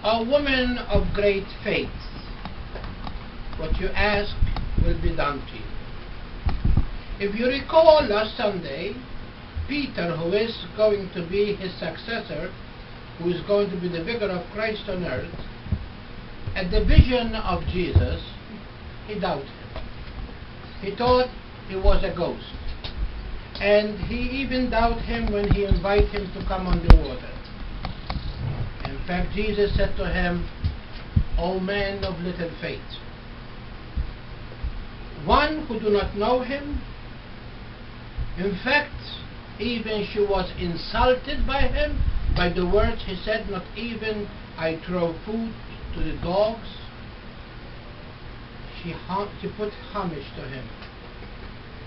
A woman of great faith. What you ask will be done to you. If you recall last Sunday, Peter, who is going to be his successor, who is going to be the vicar of Christ on earth, at the vision of Jesus, he doubted. He thought he was a ghost. And he even doubted him when he invited him to come on the water. In fact, Jesus said to him, "O man of little faith." One who do not know him, in fact, even she was insulted by him, by the words he said, "Not even I throw food to the dogs." She put homage to him,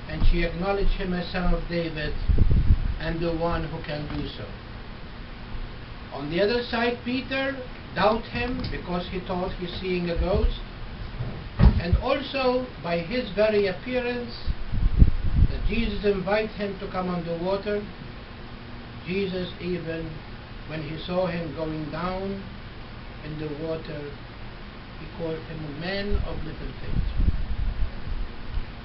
and she acknowledged him as son of David and the one who can do so. On the other side, Peter doubted him because he thought he's seeing a ghost, and also by his very appearance, that Jesus invited him to come on the water. Jesus, even when he saw him going down in the water, he called him a man of little faith.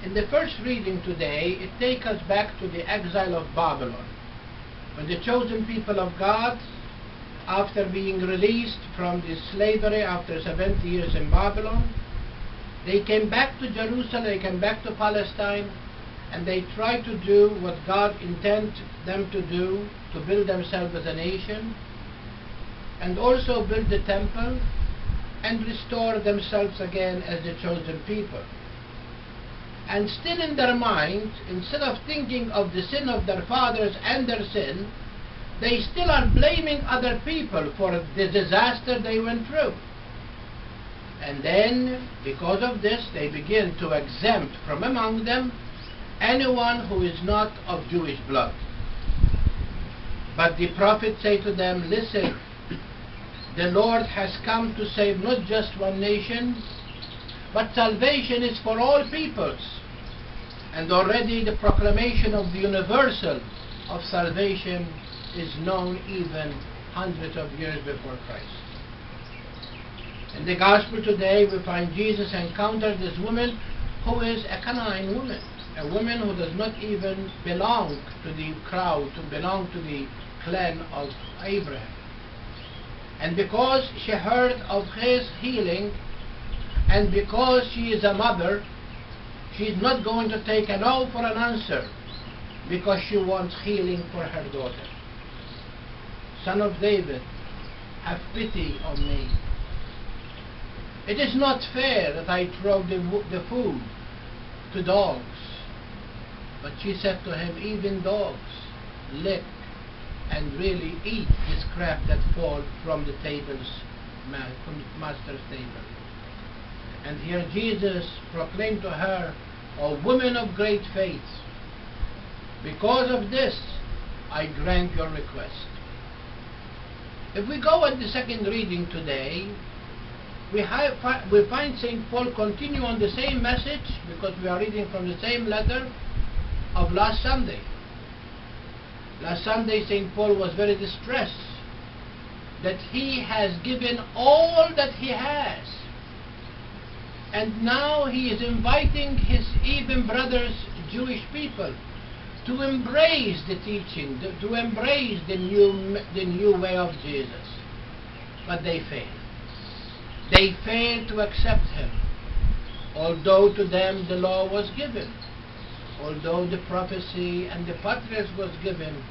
In the first reading today, it takes us back to the exile of Babylon, when the chosen people of God, after being released from the slavery after 70 years in Babylon, they came back to Jerusalem, they came back to Palestine, and they tried to do what God intended them to do, to build themselves as a nation, and also build the temple, and restore themselves again as the chosen people. And still in their mind, instead of thinking of the sin of their fathers and their sin, they still are blaming other people for the disaster they went through. And then, because of this, they begin to exempt from among them anyone who is not of Jewish blood. But the prophets say to them, "Listen, the Lord has come to save not just one nation, but salvation is for all peoples." And already the proclamation of the universal of salvation is known even hundreds of years before Christ. In the gospel today, we find Jesus encountered this woman who is a Canaanite woman, a woman who does not even belong to the crowd, to belong to the clan of Abraham. And because she heard of his healing, and because she is a mother, she is not going to take a no for an answer, because she wants healing for her daughter. "Son of David, have pity on me. It is not fair that I throw the food to dogs." But she said to him, "Even dogs lick and really eat the scrap that fall from the from the master's table." And here Jesus proclaimed to her, "O woman of great faith, because of this I grant your request." If we go at the second reading today, we find St. Paul continue on the same message, because we are reading from the same letter of last Sunday. Last Sunday, St. Paul was very distressed that he has given all that he has, and now he is inviting his even brothers, Jewish people, to embrace the teaching, to embrace the new way of Jesus. But they fail. They fail to accept him. Although to them the law was given, although the prophecy and the patriarchs was given,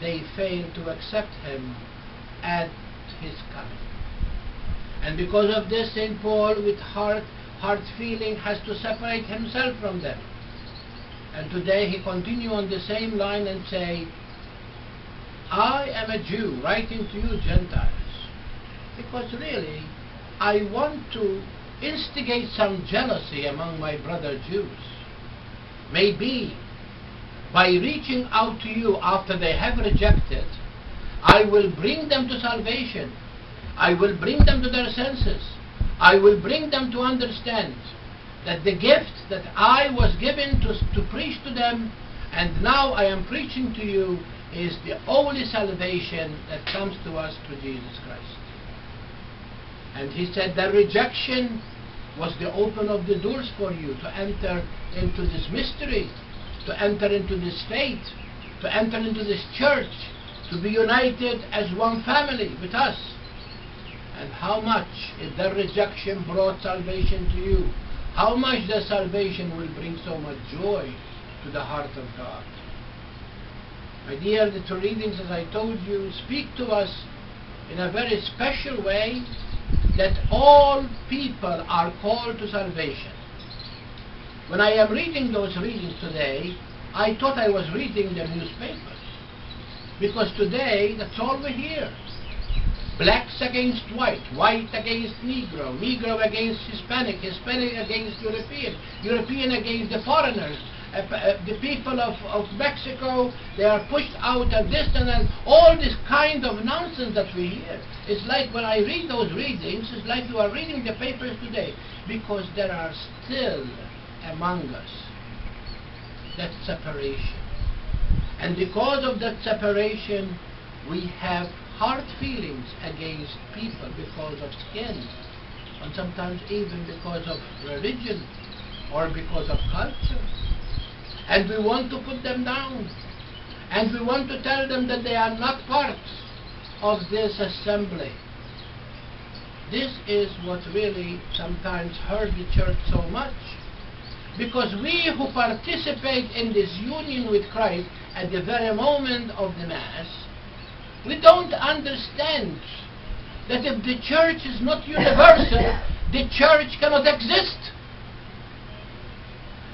they fail to accept him at his coming. And because of this, St. Paul, with heart feeling, has to separate himself from them. And today he continues on the same line and say, "I am a Jew writing to you Gentiles, because really I want to instigate some jealousy among my brother Jews. Maybe by reaching out to you after they have rejected, I will bring them to salvation. I will bring them to their senses. I will bring them to understand that the gift that I was given to preach to them, and now I am preaching to you, is the only salvation that comes to us through Jesus Christ." And he said the rejection was the open of the doors for you to enter into this mystery, to enter into this faith, to enter into this church, to be united as one family with us. And how much, if the rejection brought salvation to you, how much the salvation will bring so much joy to the heart of God. My dear, the two readings, as I told you, speak to us in a very special way that all people are called to salvation. When I am reading those readings today, I thought I was reading the newspapers. Because today, that's all we hear. Blacks against white, white against Negro, Negro against Hispanic, Hispanic against European, European against the foreigners. The people of Mexico, they are pushed out of this and then all this kind of nonsense that we hear. It's like when I read those readings, it's like you are reading the papers today, because there are still among us that separation. And because of that separation, we have hard feelings against people because of skin, and sometimes even because of religion or because of culture. And we want to put them down. And we want to tell them that they are not part of this assembly. This is what really sometimes hurt the church so much. Because we who participate in this union with Christ at the very moment of the Mass, we don't understand that if the church is not universal, the church cannot exist.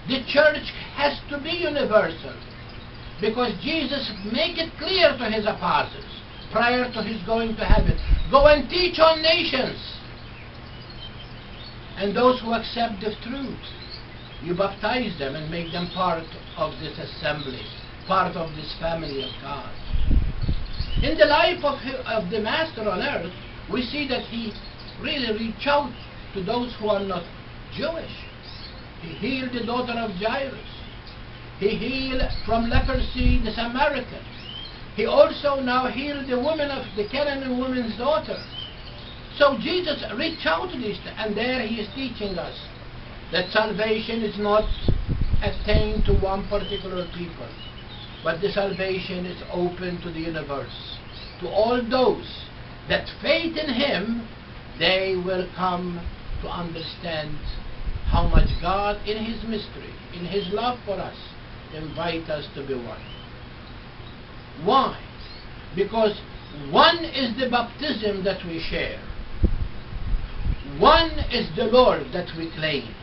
The church has to be universal, because Jesus made it clear to his apostles prior to his going to heaven, go and teach all nations, and those who accept the truth, you baptize them and make them part of this assembly, part of this family of God. In the life of the Master on earth, we see that he really reached out to those who are not Jewish. He healed the daughter of Jairus. He healed from leprosy the Samaritan. He also now healed the woman of the Canaan woman's daughter. So Jesus reached out to this, and there he is teaching us that salvation is not attained to one particular people, but the salvation is open to the universe. To all those that faith in him, they will come to understand how much God, in his mystery, in his love for us, invite us to be one. Why? Because one is the baptism that we share. One is the Lord that we claim.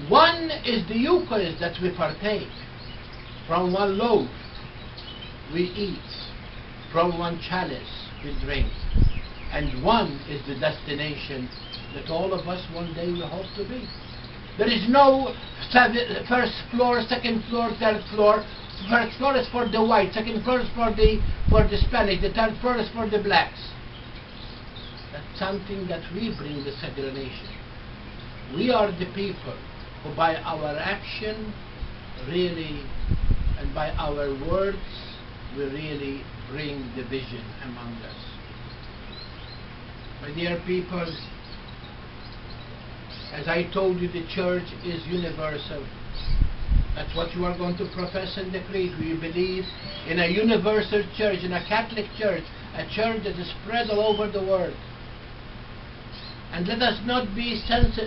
One is the Eucharist that we partake. From one loaf we eat, from one chalice we drink. And one is the destination that all of us one day will hope to be. There is no first floor, second floor, third floor. First floor is for the white, second floor is for the Spanish, the third floor is for the blacks. That's something that we bring the segregation. We are the people who by our action really, and by our words, we really bring division among us. My dear people, as I told you, the church is universal. That's what you are going to profess in the creed. We believe in a universal church, in a Catholic church, a church that is spread all over the world. And let us not be incensed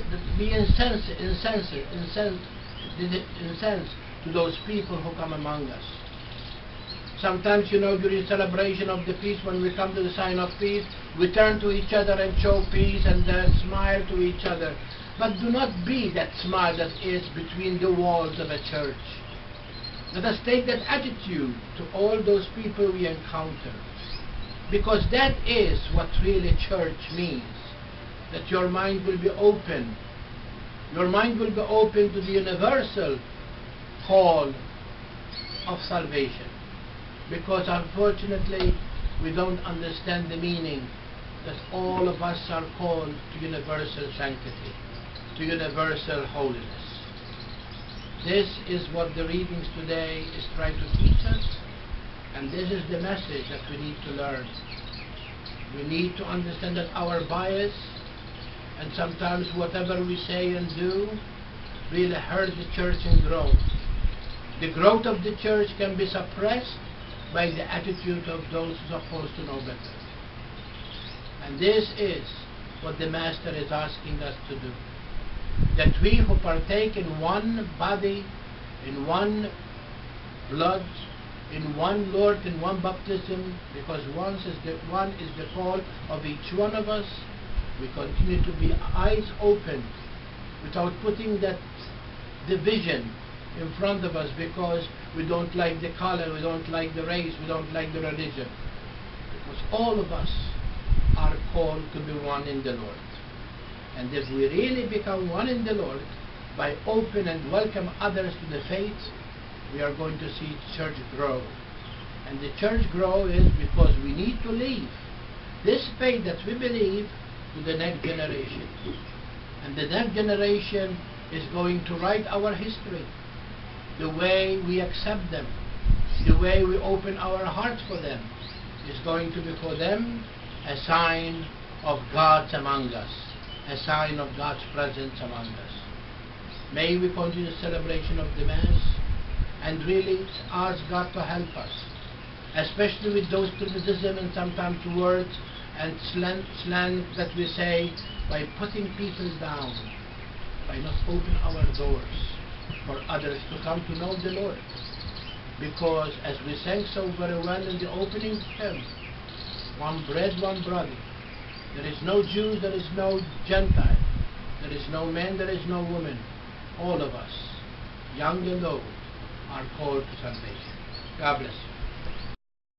to those people who come among us. Sometimes, you know, during celebration of the feast, when we come to the sign of peace, we turn to each other and show peace and smile to each other. But do not be that smile that is between the walls of a church. Let us take that attitude to all those people we encounter. Because that is what really church means. That your mind will be open. Your mind will be open to the universal call of salvation. Because unfortunately, we don't understand the meaning that all of us are called to universal sanctity, to universal holiness. This is what the readings today is trying to teach us, and this is the message that we need to learn. We need to understand that our bias and sometimes whatever we say and do really hurt the church in growth. The growth of the church can be suppressed by the attitude of those who are supposed to know better. And this is what the Master is asking us to do. That we who partake in one body, in one blood, in one Lord, in one baptism, because one is the call of each one of us, we continue to be eyes open without putting that division in front of us because we don't like the color, we don't like the race, we don't like the religion. Because all of us are called to be one in the Lord. And if we really become one in the Lord, by open and welcome others to the faith, we are going to see church grow. And the church grow is because we need to leave this faith that we believe to the next generation. And the next generation is going to write our history. The way we accept them, the way we open our hearts for them, is going to be for them a sign of God's among us, a sign of God's presence among us. May we continue the celebration of the Mass and really ask God to help us, especially with those criticism and sometimes words and slang that we say, by putting people down, by not opening our doors for others to come to know the Lord. Because as we sang so very well in the opening hymn, one bread, one body. There is no Jew, there is no Gentile. There is no man, there is no woman. All of us, young and old, are called to salvation. God bless you.